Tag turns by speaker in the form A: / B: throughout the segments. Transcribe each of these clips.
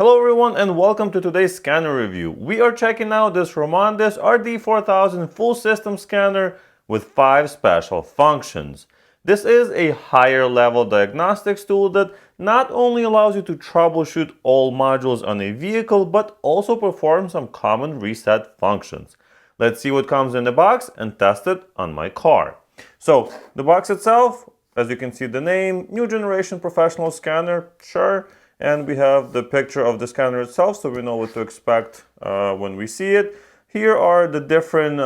A: Hello everyone and welcome to today's scanner review. We are checking out this Romondes RD4000 full system scanner with 5 special functions. This is a higher level diagnostics tool that not only allows you to troubleshoot all modules on a vehicle but also perform some common reset functions. Let's see what comes in the box and test it on my car. So the box itself, as you can see the name, new generation professional scanner, sure. And we have the picture of the scanner itself, so we know what to expect when we see it. Here are the different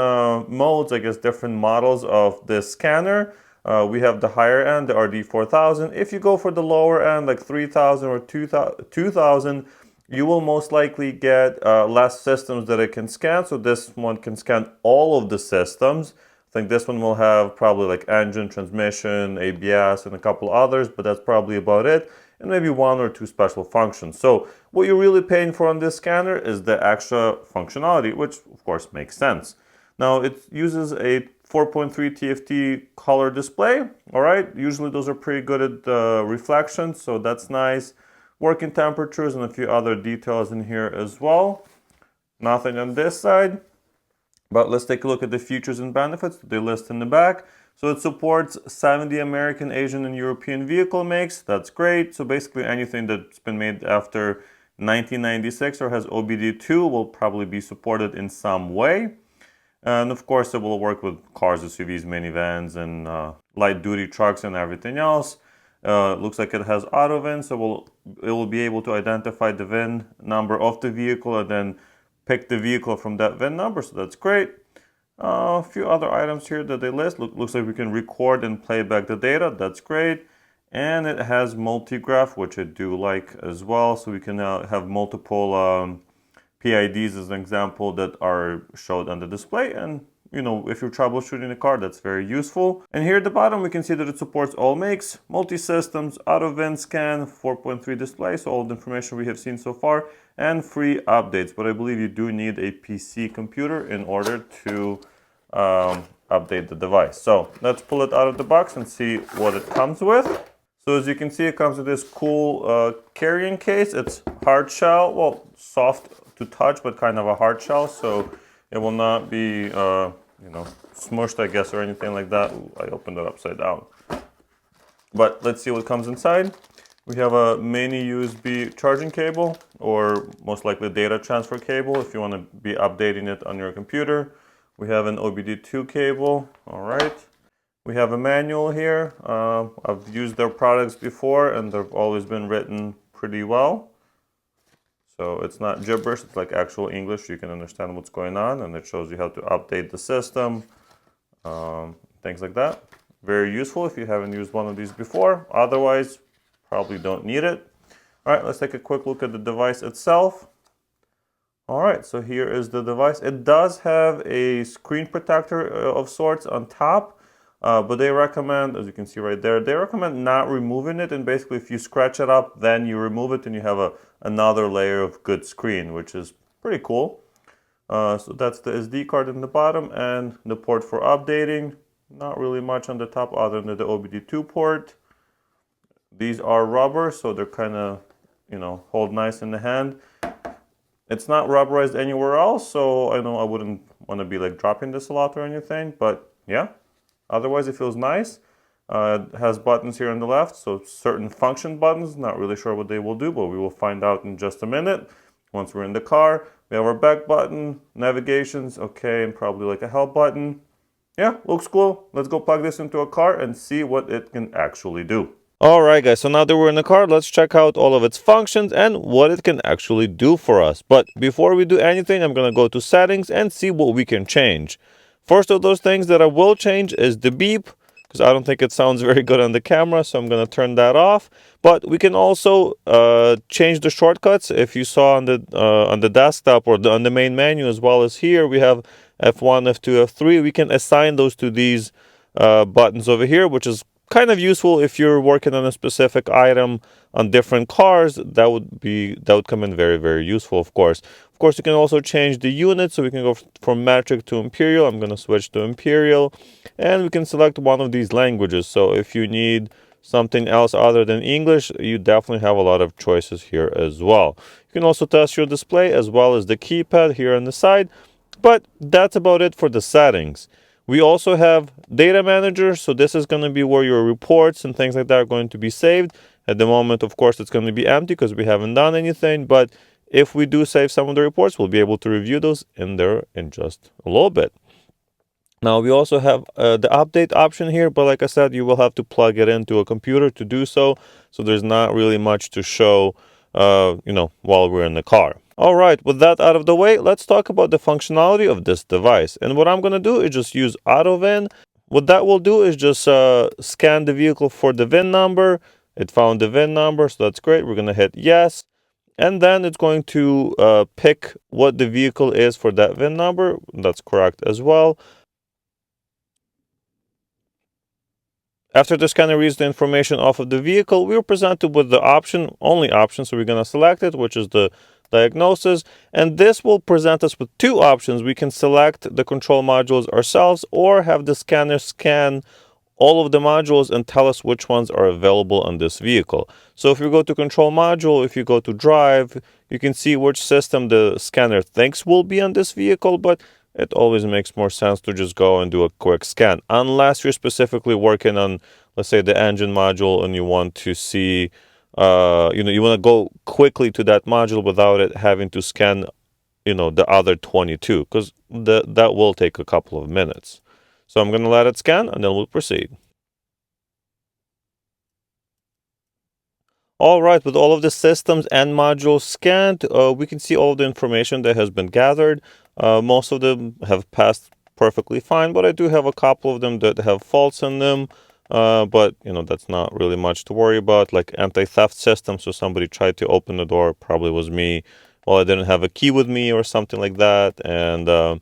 A: modes, I guess different models of this scanner. We have the higher end, the RD4000. If you go for the lower end, like 3000 or 2000, you will most likely get less systems that it can scan. So this one can scan all of the systems. I think this one will have probably like engine, transmission, ABS, and a couple others, but that's probably about it. And maybe 1 or 2 special functions. So what you're really paying for on this scanner is the extra functionality, which of course makes sense. Now it uses a 4.3 TFT color display. All right, usually those are pretty good at reflections, so that's nice. Working temperatures and a few other details in here as well. Nothing on this side. But let's take a look at the features and benefits that they list in the back. So it supports 70 American, Asian, and European vehicle makes. That's great. So basically anything that's been made after 1996 or has OBD2 will probably be supported in some way. And of course it will work with cars, SUVs, minivans, and light-duty trucks and everything else. Looks like it has auto VIN, so it will be able to identify the VIN number of the vehicle and then pick the vehicle from that VIN number, so that's great. A few other items here that they list. Looks like we can record and play back the data. That's great. And it has multi-graph, which I do like as well. So we can have multiple PIDs as an example that are showed on the display. And you know, if you're troubleshooting a car, that's very useful. And here at the bottom, we can see that it supports all makes, multi-systems, auto VIN scan, 4.3 display, so all the information we have seen so far, and free updates. But I believe you do need a PC computer in order to update the device. So let's pull it out of the box and see what it comes with. So as you can see, it comes with this cool carrying case. It's hard shell, well, soft to touch, but kind of a hard shell. So it will not be, you know, smushed, I guess, or anything like that. Ooh, I opened it upside down. But let's see what comes inside. We have a mini USB charging cable, or most likely data transfer cable if you want to be updating it on your computer. We have an OBD2 cable, all right. We have a manual here. I've used their products before and they've always been written pretty well. So it's not gibberish, it's like actual English. You can understand what's going on, and it shows you how to update the system, things like that. Very useful if you haven't used one of these before. Otherwise, probably don't need it. All right, let's take a quick look at the device itself. All right, so here is the device. It does have a screen protector of sorts on top, but they recommend, as you can see right there, they recommend not removing it. And basically, if you scratch it up, then you remove it and you have another layer of good screen, which is pretty cool. So that's the SD card in the bottom and the port for updating. Not really much on the top other than the OBD2 port. These are rubber, so they're kind of, you know, hold nice in the hand. It's not rubberized anywhere else, so I know I wouldn't want to be like dropping this a lot or anything, but yeah, otherwise it feels nice. It has buttons here on the left, so certain function buttons, not really sure what they will do, but we will find out in just a minute once we're in the car. We have our back button, navigations, okay, and probably like a help button. Yeah, looks cool. Let's go plug this into a car and see what it can actually do. Alright guys, so now that we're in the car, let's check out all of its functions and what it can actually do for us. But before we do anything, I'm going to go to settings and see what we can change. First of those things that I will change is the beep, because I don't think it sounds very good on the camera, so I'm going to turn that off. But we can also change the shortcuts. If you saw on the desktop or on the main menu, as well as here, we have F1, F2, F3. We can assign those to these buttons over here, which is kind of useful if you're working on a specific item on different cars. That would come in very, very useful, of course. Of course, you can also change the unit, so we can go from metric to imperial. I'm going to switch to imperial, and we can select one of these languages. So if you need something else other than English, you definitely have a lot of choices here as well. You can also test your display as well as the keypad here on the side, but that's about it for the settings. We also have data manager, so this is going to be where your reports and things like that are going to be saved. At the moment, of course, it's going to be empty because we haven't done anything, but if we do save some of the reports, we'll be able to review those in there in just a little bit. Now we also have the update option here, but like I said, you will have to plug it into a computer to do so. So there's not really much to show, while we're in the car. All right, with that out of the way, let's talk about the functionality of this device. And what I'm going to do is just use auto VIN. What that will do is just scan the vehicle for the VIN number. It found the VIN number, so that's great. We're going to hit yes. And then it's going to pick what the vehicle is for that VIN number. That's correct as well. After the scanner reads the information off of the vehicle, we are presented with the only option, so we're going to select it, which is the diagnosis, and this will present us with two options. We can select the control modules ourselves or have the scanner scan all of the modules and tell us which ones are available on this vehicle. So if you go to control module, if you go to drive, you can see which system the scanner thinks will be on this vehicle, but it always makes more sense to just go and do a quick scan, unless you're specifically working on, let's say, the engine module and you want to see, you want to go quickly to that module without it having to scan, the other 22, because that will take a couple of minutes. So I'm going to let it scan and then we'll proceed. All right, with all of the systems and modules scanned, we can see all of the information that has been gathered. Most of them have passed perfectly fine, but I do have a couple of them that have faults in them. But, that's not really much to worry about, like anti-theft system. So somebody tried to open the door, probably was me. Well, I didn't have a key with me or something like that. And a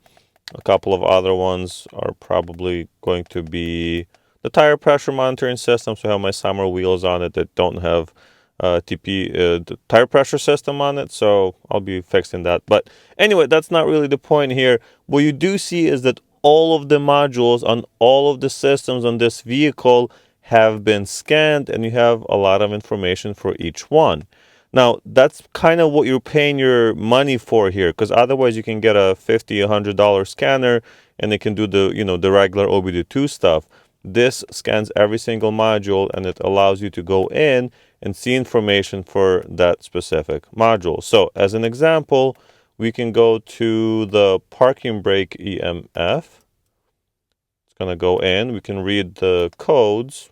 A: couple of other ones are probably going to be the tire pressure monitoring system. So I have my summer wheels on it that don't have the tire pressure system on it, so I'll be fixing that. But anyway, that's not really the point here. What you do see is that all of the modules on all of the systems on this vehicle have been scanned, and you have a lot of information for each one. Now, that's kind of what you're paying your money for here, because otherwise you can get a $50, $100 scanner and it can do the regular OBD2 stuff. This scans every single module and it allows you to go in and see information for that specific module. So as an example, we can go to the parking brake EMF. It's going to go in. We can read the codes.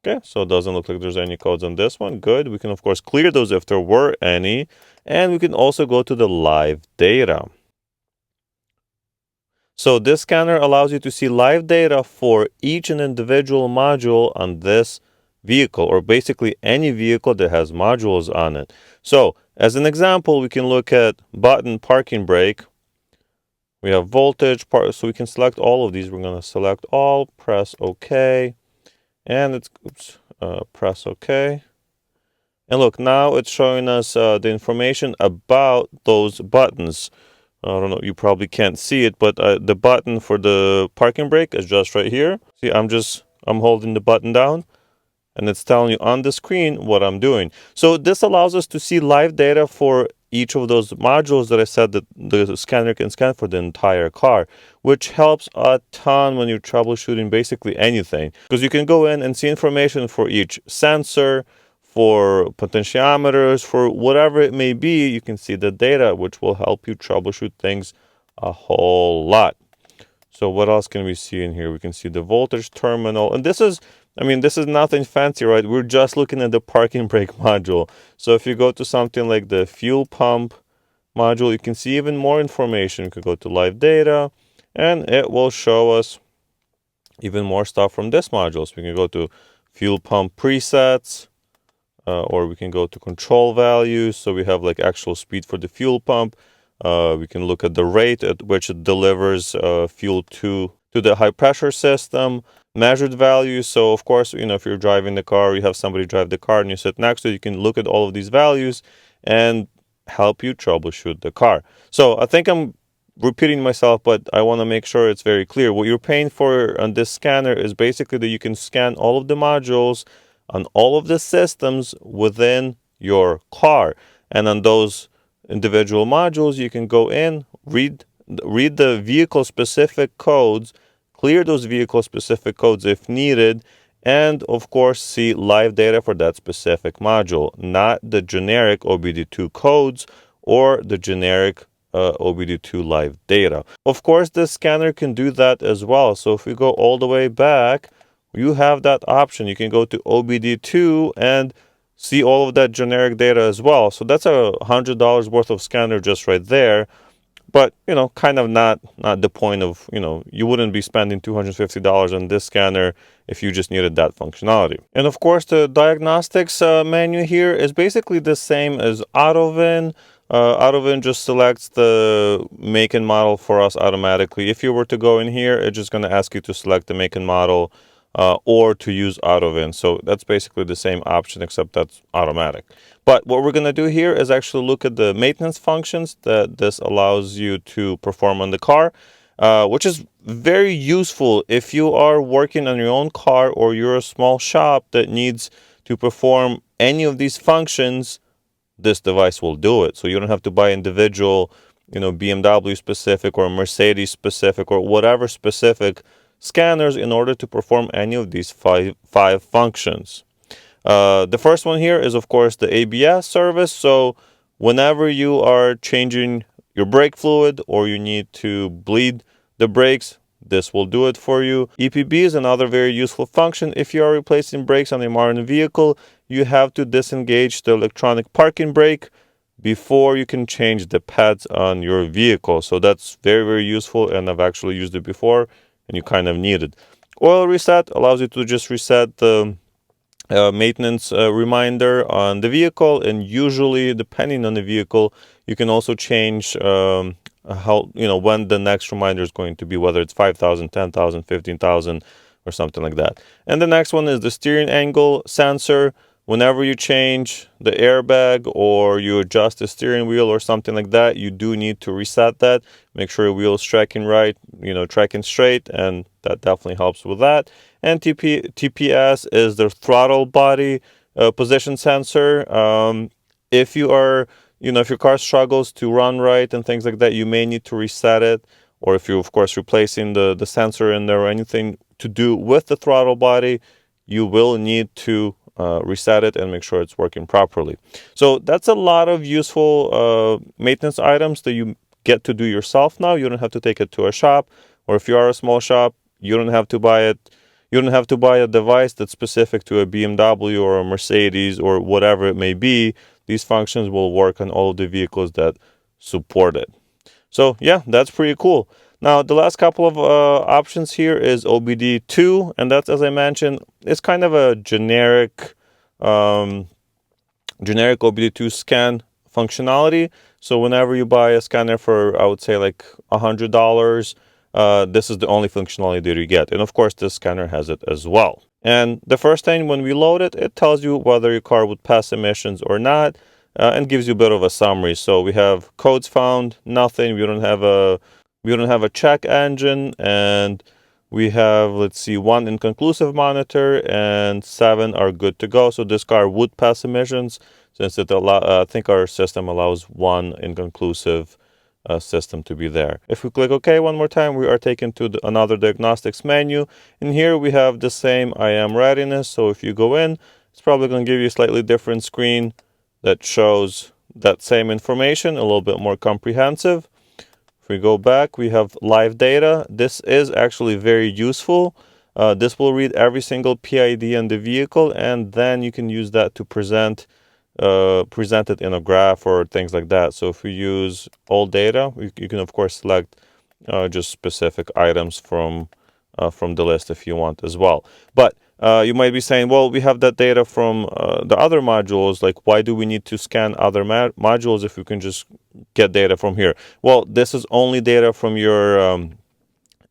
A: Okay, so it doesn't look like there's any codes on this one. Good. We can, of course, clear those if there were any. And we can also go to the live data. So this scanner allows you to see live data for each and individual module on this vehicle, or basically any vehicle that has modules on it. So as an example, we can look at button parking brake. We have voltage, so we can select all of these. We're going to select all, press OK, and it's press OK. And look, now it's showing us the information about those buttons. I don't know, you probably can't see it, but the button for the parking brake is just right here. See, I'm holding the button down and it's telling you on the screen what I'm doing. So this allows us to see live data for each of those modules that I said that the scanner can scan for the entire car, which helps a ton when you're troubleshooting basically anything, because you can go in and see information for each sensor, for potentiometers, for whatever it may be. You can see the data, which will help you troubleshoot things a whole lot. So what else can we see in here? We can see the voltage terminal. And this is nothing fancy, right? We're just looking at the parking brake module. So if you go to something like the fuel pump module, you can see even more information. You could go to live data, and it will show us even more stuff from this module. So we can go to fuel pump presets, or we can go to control values. So we have like actual speed for the fuel pump. We can look at the rate at which it delivers fuel to the high pressure system, measured values. So of course, if you're driving the car, you have somebody drive the car and you sit next to it, you can look at all of these values and help you troubleshoot the car. So I think I'm repeating myself, but I want to make sure it's very clear. What you're paying for on this scanner is basically that you can scan all of the modules on all of the systems within your car. And on those individual modules, you can go in, read the vehicle specific codes, clear those vehicle specific codes if needed, and of course see live data for that specific module, not the generic OBD2 codes or the generic OBD2 live data. Of course, this scanner can do that as well. So if we go all the way back, you have that option. You can go to OBD2 and see all of that generic data as well. So that's $100 worth of scanner just right there. But, kind of not the point of, you wouldn't be spending $250 on this scanner if you just needed that functionality. And of course, the diagnostics menu here is basically the same as AutoVin. AutoVin just selects the make and model for us automatically. If you were to go in here, it's just going to ask you to select the make and model or to use AutoVin. So that's basically the same option, except that's automatic. But what we're going to do here is actually look at the maintenance functions that this allows you to perform on the car, which is very useful if you are working on your own car or you're a small shop that needs to perform any of these functions. This device will do it. So you don't have to buy individual, BMW specific or Mercedes specific or whatever specific scanners in order to perform any of these five functions. The first one here is, of course, the ABS service. So whenever you are changing your brake fluid or you need to bleed the brakes, this will do it for you. EPB is another very useful function. If you are replacing brakes on a modern vehicle, you have to disengage the electronic parking brake before you can change the pads on your vehicle. So that's very, very useful, and I've actually used it before, and you kind of need it. Oil reset allows you to just reset the maintenance reminder on the vehicle, and usually, depending on the vehicle, you can also change when the next reminder is going to be, whether it's 5,000, 10,000, 15,000, or something like that. And the next one is the steering angle sensor. Whenever you change the airbag or you adjust the steering wheel or something like that, you do need to reset that. Make sure your wheel is tracking right, tracking straight, and that definitely helps with that. And TPS is the throttle body position sensor. If you are, if your car struggles to run right and things like that, you may need to reset it. Or if you're, of course, replacing the sensor in there or anything to do with the throttle body, you will need to reset it and make sure it's working properly. So that's a lot of useful maintenance items that you get to do yourself now. You don't have to take it to a shop, or if you are a small shop, you don't have to buy it. You don't have to buy a device that's specific to a BMW or a Mercedes or whatever it may be. These functions will work on all of the vehicles that support it. So yeah, that's pretty cool. Now, the last couple of options here is OBD2, and that's, as I mentioned, it's kind of a generic OBD2 scan functionality. So whenever you buy a scanner for, I would say, like $100, this is the only functionality that you get. And of course, this scanner has it as well. And the first thing, when we load it, it tells you whether your car would pass emissions or not, and gives you a bit of a summary. So we have codes found, nothing. We don't have a check engine, and we have, let's see, 1 inconclusive monitor and 7 are good to go. So this car would pass emissions, since I think our system allows 1 inconclusive system to be there. If we click OK one more time, we are taken to another diagnostics menu. And here we have the same I am readiness. So if you go in, it's probably going to give you a slightly different screen that shows that same information, a little bit more comprehensive. If we go back, we have live data. This is actually very useful. This will read every single PID in the vehicle, and then you can use that to present it in a graph or things like that. So if we use all data, you can of course select just specific items from the list if you want as well. But you might be saying, well, we have that data from the other modules. Like, why do we need to scan other modules if we can just get data from here? Well, this is only data from your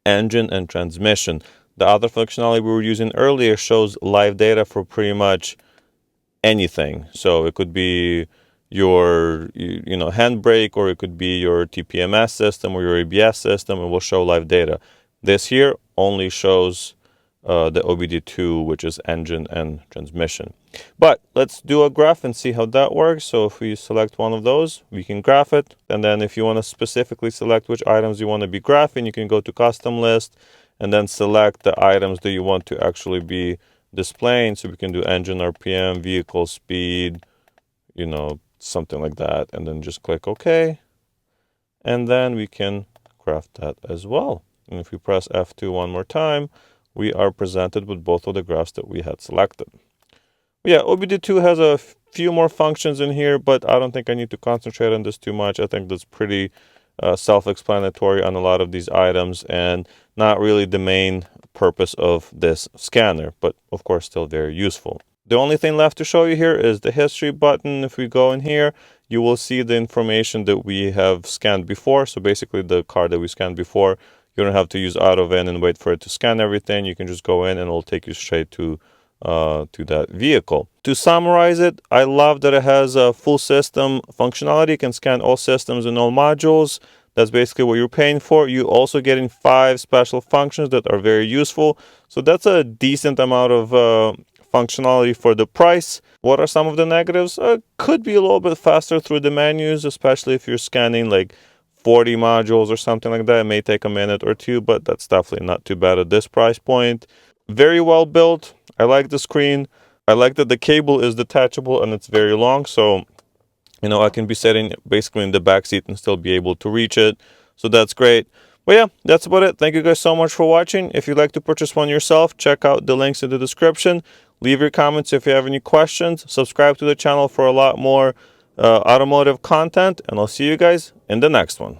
A: engine and transmission. The other functionality we were using earlier shows live data for pretty much anything. So it could be, your handbrake, or it could be your TPMS system or your ABS system. It will show live data. This here only shows the OBD2, which is engine and transmission. But let's do a graph and see how that works. So if we select one of those, we can graph it. And then if you want to specifically select which items you want to be graphing, you can go to custom list and then select the items that you want to actually be displaying. So we can do engine RPM, vehicle speed, something like that. And then just click OK. And then we can graph that as well. And if we press F2 one more time, we are presented with both of the graphs that we had selected. Yeah, OBD2 has a few more functions in here, but I don't think I need to concentrate on this too much. I think that's pretty self-explanatory on a lot of these items and not really the main purpose of this scanner, but of course still very useful. The only thing left to show you here is the history button. If we go in here, you will see the information that we have scanned before. So basically the car that we scanned before, you don't have to use AutoVin and wait for it to scan everything. You can just go in and it'll take you straight to that vehicle. To summarize it, I love that it has a full system functionality. It can scan all systems and all modules. That's basically what you're paying for. You also getting 5 special functions that are very useful. So that's a decent amount of functionality for the price. What are some of the negatives? Could be a little bit faster through the menus, especially if you're scanning like 40 modules or something like that. It may take a minute or two, but that's definitely not too bad at this price point. Very well built. I like the screen. I like that the cable is detachable and it's very long, so I can be sitting basically in the back seat and still be able to reach it. So that's great. But yeah, that's about it. Thank you guys so much for watching. If you'd like to purchase one yourself, check out the links in the description. Leave your comments if you have any questions. Subscribe to the channel for a lot more automotive content, and I'll see you guys in the next one.